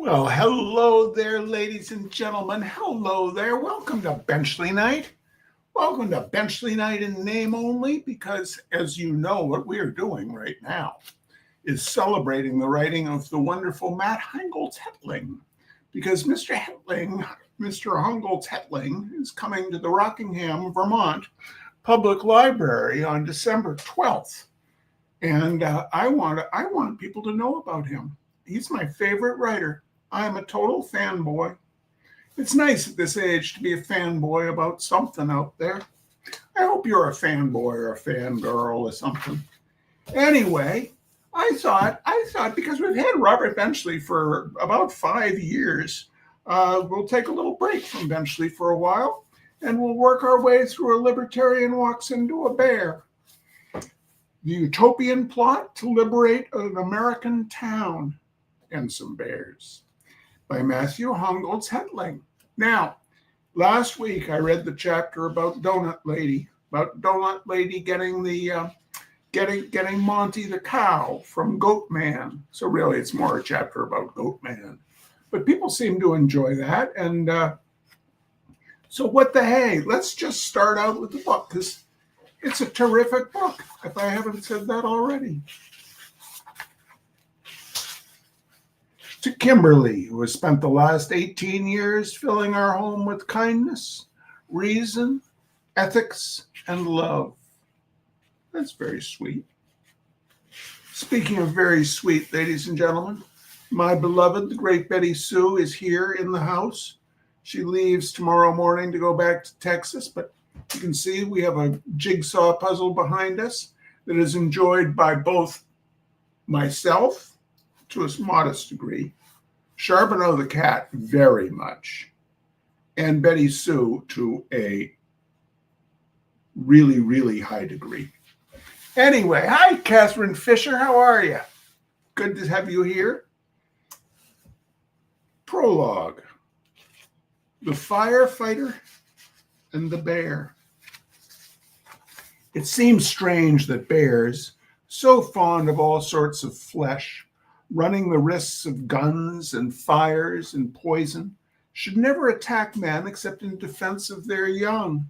Well, hello there, ladies and gentlemen. Hello there. Welcome to Benchley Night. Welcome to Benchley Night in name only, because as you know, what we are doing right now is celebrating the writing of the wonderful Matthew Hongoltz-Hetling, because Mr. Hongoltz-Hetling is coming to the Rockingham, Vermont Public Library on December 12th. And I want people to know about him. He's my favorite writer. I'm a total fanboy. It's nice at this age to be a fanboy about something out there. I hope you're a fanboy or a fangirl or something. Anyway, I thought because we've had Robert Benchley for about 5 years, we'll take a little break from Benchley for a while, and we'll work our way through A Libertarian Walks Into a Bear. The utopian plot to liberate an American town and some bears, by Matthew Hongoltz-Hetling. Now, last week I read the chapter about Donut Lady getting getting Monty the cow from Goat Man. So really, it's more a chapter about Goat Man. But people seem to enjoy that, and so what the hey? Let's just start out with the book, because it's a terrific book, if I haven't said that already. To Kimberly, who has spent the last 18 years filling our home with kindness, reason, ethics, and love. That's very sweet. Speaking of very sweet, ladies and gentlemen, my beloved, the great Betty Sue, is here in the house. She leaves tomorrow morning to go back to Texas, but you can see we have a jigsaw puzzle behind us that is enjoyed by both myself, to a modest degree, Charbonneau the cat very much, and Betty Sue to a really, really high degree. Anyway, hi, Catherine Fisher. How are you? Good to have you here. Prologue. The Firefighter and the Bear. It seems strange that bears, so fond of all sorts of flesh, running the risks of guns and fires and poison, should never attack men except in defense of their young.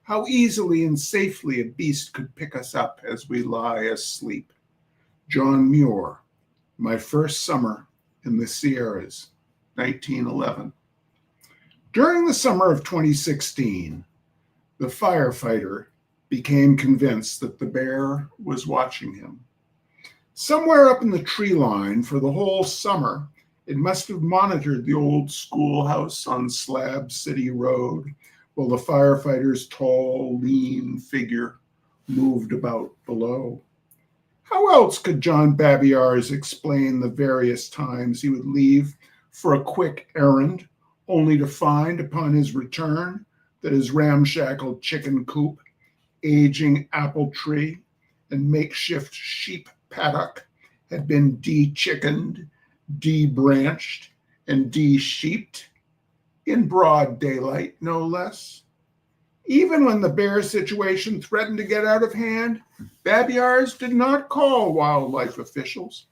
How easily and safely a beast could pick us up as we lie asleep. John Muir, My First Summer in the Sierras, 1911. During the summer of 2016, the firefighter became convinced that the bear was watching him. Somewhere up in the tree line for the whole summer, it must have monitored the old schoolhouse on Slab City Road while the firefighter's tall, lean figure moved about below. How else could John Babiars explain the various times he would leave for a quick errand, only to find upon his return that his ramshackle chicken coop, aging apple tree, and makeshift sheep paddock had been de-chickened, de-branched, and de-sheeped, in broad daylight, no less? Even when the bear situation threatened to get out of hand, Babiars did not call wildlife officials.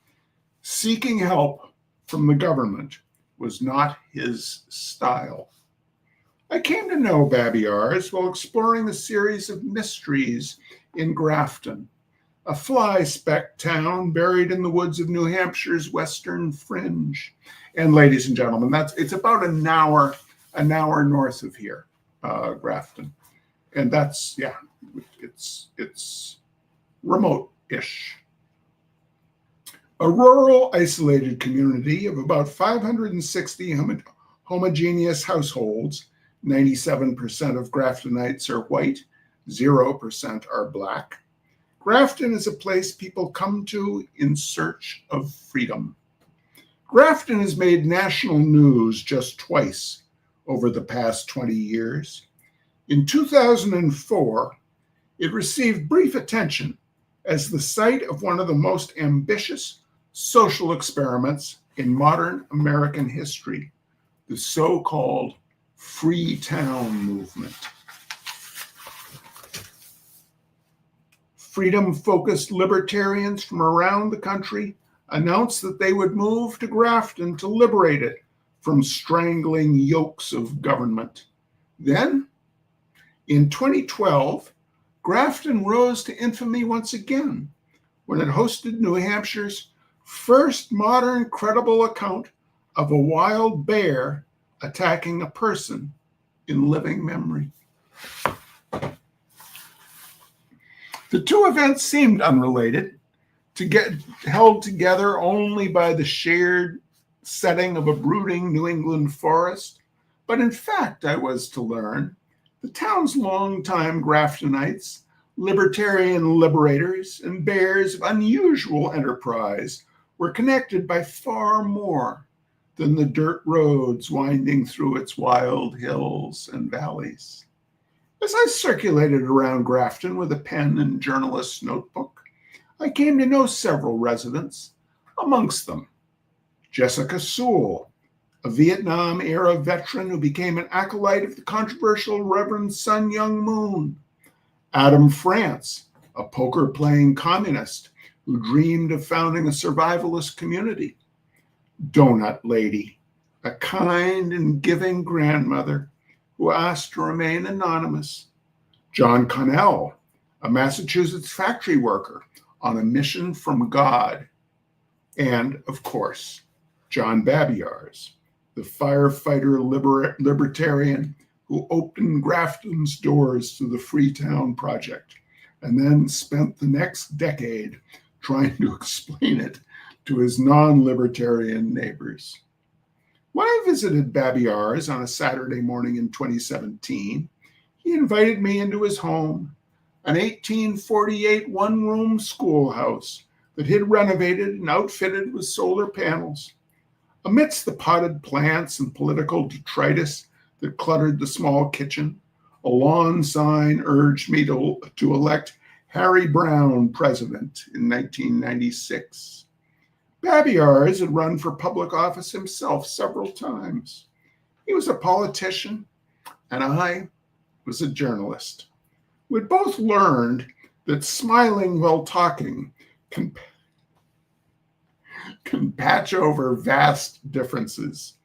Seeking help from the government was not his style. I came to know Babiars while exploring a series of mysteries in Grafton, a fly-speck town buried in the woods of New Hampshire's western fringe. And ladies and gentlemen, it's about an hour north of here, Grafton. And that's, yeah, it's remote-ish. A rural, isolated community of about 560 homogeneous households. 97% of Graftonites are white, 0% are black. Grafton is a place people come to in search of freedom. Grafton has made national news just twice over the past 20 years. In 2004, it received brief attention as the site of one of the most ambitious social experiments in modern American history, the so-called Freetown movement. Freedom-focused libertarians from around the country announced that they would move to Grafton to liberate it from strangling yokes of government. Then, in 2012, Grafton rose to infamy once again when it hosted New Hampshire's first modern credible account of a wild bear attacking a person in living memory. The two events seemed unrelated, to get held together only by the shared setting of a brooding New England forest. But in fact, I was to learn, the town's longtime Graftonites, libertarian liberators, and bears of unusual enterprise were connected by far more than the dirt roads winding through its wild hills and valleys. As I circulated around Grafton with a pen and journalist's notebook, I came to know several residents, amongst them Jessica Sewell, a Vietnam-era veteran who became an acolyte of the controversial Reverend Sun Myung Moon; Adam France, a poker-playing communist who dreamed of founding a survivalist community; Donut Lady, a kind and giving grandmother who asked to remain anonymous; John Connell, a Massachusetts factory worker on a mission from God; and, of course, John Babiars, the firefighter libertarian who opened Grafton's doors to the Freetown Project and then spent the next decade trying to explain it to his non-libertarian neighbors. When I visited Babiars on a Saturday morning in 2017, he invited me into his home, an 1848 one-room schoolhouse that he'd renovated and outfitted with solar panels. Amidst the potted plants and political detritus that cluttered the small kitchen, a lawn sign urged me to elect Harry Brown president in 1996. Babiars had run for public office himself several times. He was a politician, and I was a journalist. We'd both learned that smiling while talking can patch over vast differences.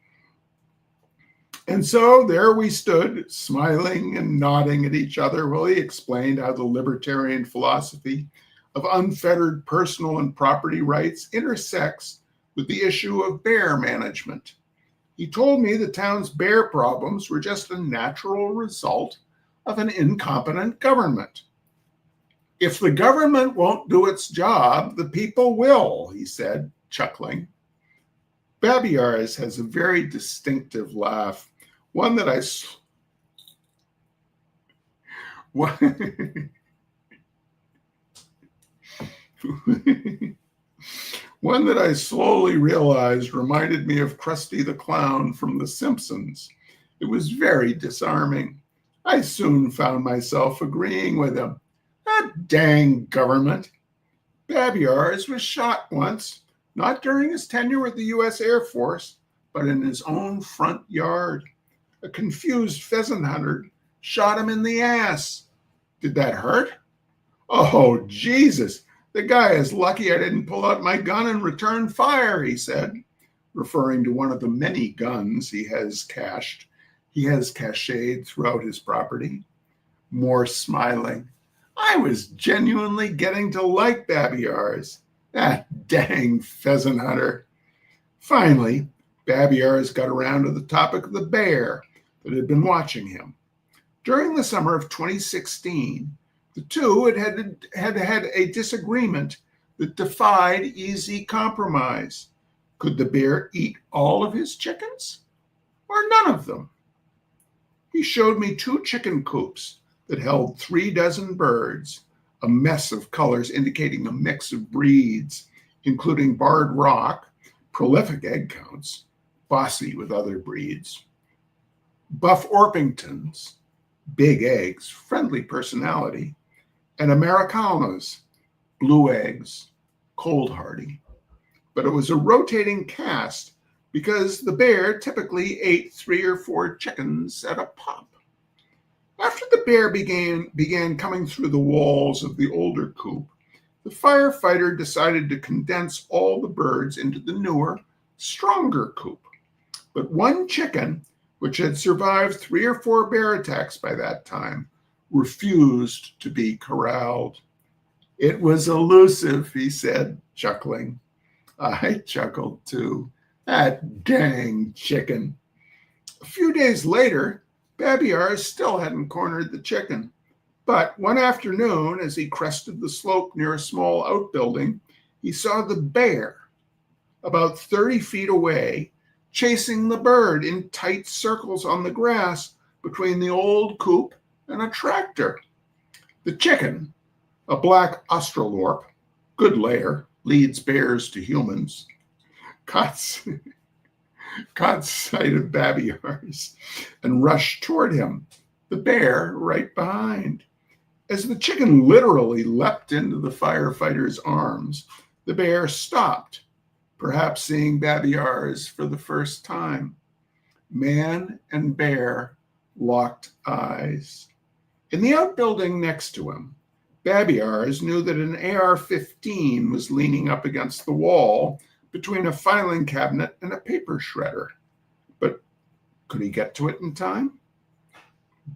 And so there we stood, smiling and nodding at each other while he explained how the libertarian philosophy of unfettered personal and property rights intersects with the issue of bear management. He told me the town's bear problems were just a natural result of an incompetent government. If the government won't do its job, the people will, he said, chuckling. Babiars has a very distinctive laugh, one that I slowly realized reminded me of Krusty the Clown from The Simpsons. It was very disarming. I soon found myself agreeing with him. That dang government. Babiars was shot once, not during his tenure with the U.S. Air Force, but in his own front yard. A confused pheasant hunter shot him in the ass. Did that hurt? Oh, Jesus. The guy is lucky I didn't pull out my gun and return fire, he said, referring to one of the many guns he has cached. He has cached throughout his property. More smiling. I was genuinely getting to like Babiars. That dang pheasant hunter. Finally, Babiars got around to the topic of the bear that had been watching him. During the summer of 2016, the two had a disagreement that defied easy compromise. Could the bear eat all of his chickens or none of them? He showed me 2 chicken coops that held 3 dozen birds, a mess of colors indicating a mix of breeds, including barred rock, prolific egg counts, bossy with other breeds, buff Orpingtons, big eggs, friendly personality, and Americanas, blue eggs, cold hardy. But it was a rotating cast because the bear typically ate 3 or 4 chickens at a pop. After the bear began coming through the walls of the older coop, the firefighter decided to condense all the birds into the newer, stronger coop. But one chicken, which had survived 3 or 4 bear attacks by that time, refused to be corralled. It was elusive, he said, chuckling. I chuckled too. That dang chicken. A few days later, Babiars still hadn't cornered the chicken. But one afternoon, as he crested the slope near a small outbuilding, he saw the bear, about 30 feet away, chasing the bird in tight circles on the grass between the old coop and a tractor. The chicken, a black Australorp, good layer, leads bears to humans, caught sight of Babiars and rushed toward him, the bear right behind. As the chicken literally leapt into the firefighter's arms, the bear stopped, perhaps seeing Babiars for the first time. Man and bear locked eyes. In the outbuilding next to him, Babiars knew that an AR-15 was leaning up against the wall between a filing cabinet and a paper shredder. But could he get to it in time?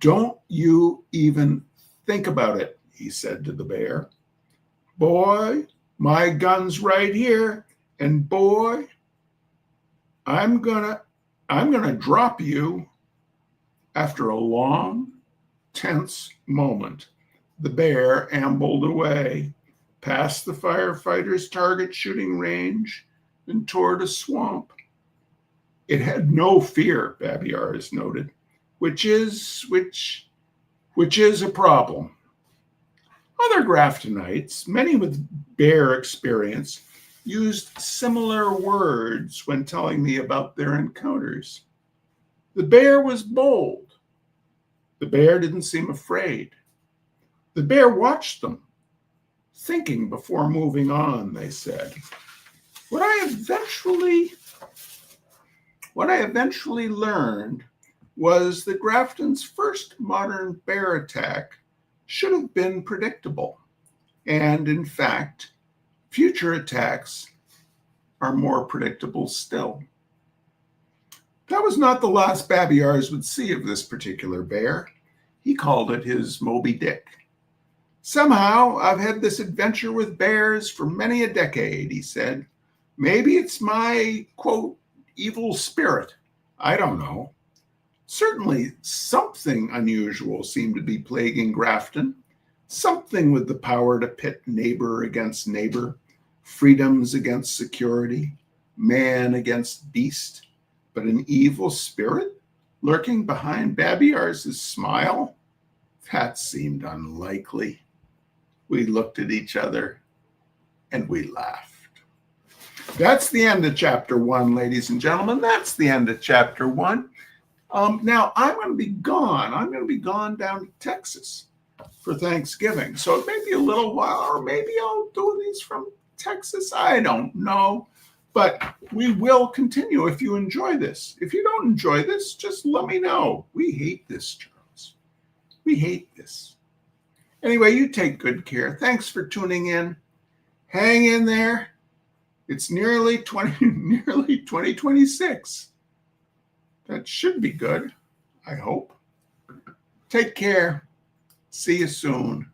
Don't you even think about it, he said to the bear. Boy, my gun's right here, and boy, I'm gonna drop you. After a long, tense moment, the bear ambled away, past the firefighter's target shooting range and toward a swamp. It had no fear, Babiars noted, which is a problem. Other Graftonites, many with bear experience, used similar words when telling me about their encounters. The bear was bold. The bear didn't seem afraid. The bear watched them, thinking before moving on, they said. What I eventually learned was that Grafton's first modern bear attack should have been predictable. And in fact, future attacks are more predictable still. That was not the last Babiars would see of this particular bear. He called it his Moby Dick. Somehow, I've had this adventure with bears for many a decade, he said. Maybe it's my, quote, evil spirit. I don't know. Certainly something unusual seemed to be plaguing Grafton. Something with the power to pit neighbor against neighbor, freedoms against security, man against beast. But an evil spirit lurking behind Babiars' smile? That seemed unlikely. We looked at each other and we laughed. That's the end of chapter 1, ladies and gentlemen. That's the end of chapter 1. Now, I'm going to be gone. I'm going to be gone down to Texas for Thanksgiving. So it may be a little while, or maybe I'll do these from Texas. I don't know. But we will continue if you enjoy this. If you don't enjoy this, just let me know. We hate this, Charles. We hate this. Anyway, you take good care. Thanks for tuning in. Hang in there. It's nearly 2026. That should be good, I hope. Take care. See you soon.